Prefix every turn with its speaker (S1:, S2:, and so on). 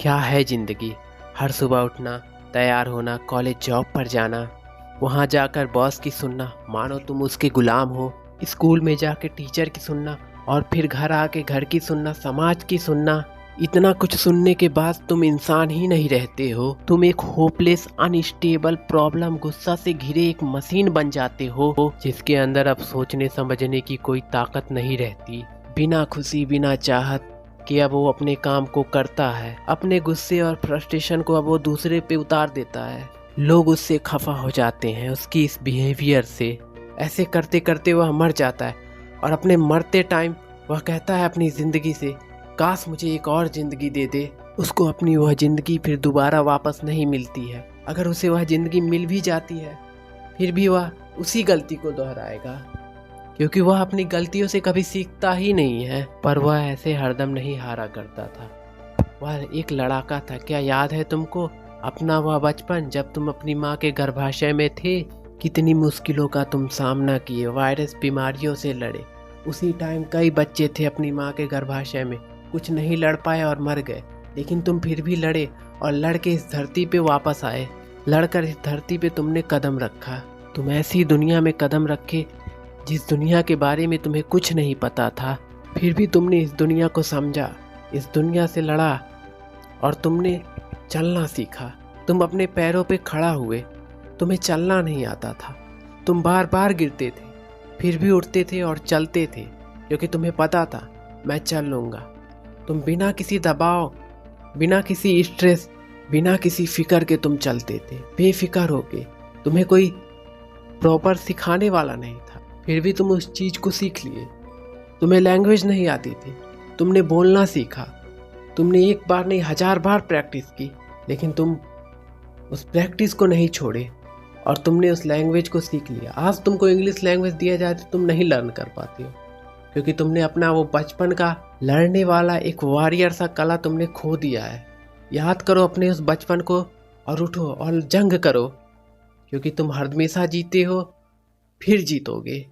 S1: क्या है ज़िंदगी। हर सुबह उठना, तैयार होना, कॉलेज जॉब पर जाना, वहाँ जाकर बॉस की सुनना मानो तुम उसके गुलाम हो, स्कूल में जाके टीचर की सुनना और फिर घर आके घर की सुनना, समाज की सुनना। इतना कुछ सुनने के बाद तुम इंसान ही नहीं रहते हो। तुम एक होपलेस, अनस्टेबल, प्रॉब्लम, गुस्सा से घिरे एक मशीन बन जाते हो जिसके अंदर अब सोचने समझने की कोई ताकत नहीं रहती। बिना खुशी, बिना चाहत कि अब वो अपने काम को करता है, अपने गुस्से और फ्रस्ट्रेशन को अब वो दूसरे पे उतार देता है। लोग उससे खफा हो जाते हैं, उसकी इस बिहेवियर से। ऐसे करते करते वह मर जाता है और अपने मरते टाइम वह कहता है अपनी ज़िंदगी से, काश मुझे एक और ज़िंदगी दे दे। उसको अपनी वह ज़िंदगी फिर दोबारा वापस नहीं मिलती है। अगर उसे वह ज़िंदगी मिल भी जाती है फिर भी वह उसी गलती को दोहराएगा, क्योंकि वह अपनी गलतियों से कभी सीखता ही नहीं है। पर वह ऐसे हरदम नहीं हारा करता था। वह एक लड़ाका था। क्या याद है तुमको अपना वह बचपन, जब तुम अपनी माँ के गर्भाशय में थे? कितनी मुश्किलों का तुम सामना किए, वायरस बीमारियों से लड़े। उसी टाइम कई बच्चे थे अपनी माँ के गर्भाशय में, कुछ नहीं लड़ पाए और मर गए, लेकिन तुम फिर भी लड़े और लड़ के इस धरती पे वापस आए। लड़कर इस धरती पे तुमने कदम रखा। तुम ऐसी दुनिया में कदम रखे जिस दुनिया के बारे में तुम्हें कुछ नहीं पता था। फिर भी तुमने इस दुनिया को समझा, इस दुनिया से लड़ा और तुमने चलना सीखा। तुम अपने पैरों पे खड़ा हुए। तुम्हें चलना नहीं आता था, तुम बार बार गिरते थे, फिर भी उठते थे और चलते थे, क्योंकि तुम्हें पता था मैं चल लूँगा। तुम बिना किसी दबाव, बिना किसी स्ट्रेस, बिना किसी फिक्र के तुम चलते थे, बेफिक्र होके। तुम्हें कोई प्रॉपर सिखाने वाला नहीं था, फिर भी तुम उस चीज़ को सीख लिए। तुम्हें लैंग्वेज नहीं आती थी, तुमने बोलना सीखा। तुमने एक बार नहीं 1000 बार प्रैक्टिस की, लेकिन तुम उस प्रैक्टिस को नहीं छोड़े और तुमने उस लैंग्वेज को सीख लिया। आज तुमको इंग्लिश लैंग्वेज दिया जाए तो तुम नहीं लर्न कर पाते हो, क्योंकि तुमने अपना वो बचपन का लड़ने वाला एक वॉरियर सा कला तुमने खो दिया है। याद करो अपने उस बचपन को और उठो और जंग करो, क्योंकि तुम हमेशा जीते हो, फिर जीतोगे।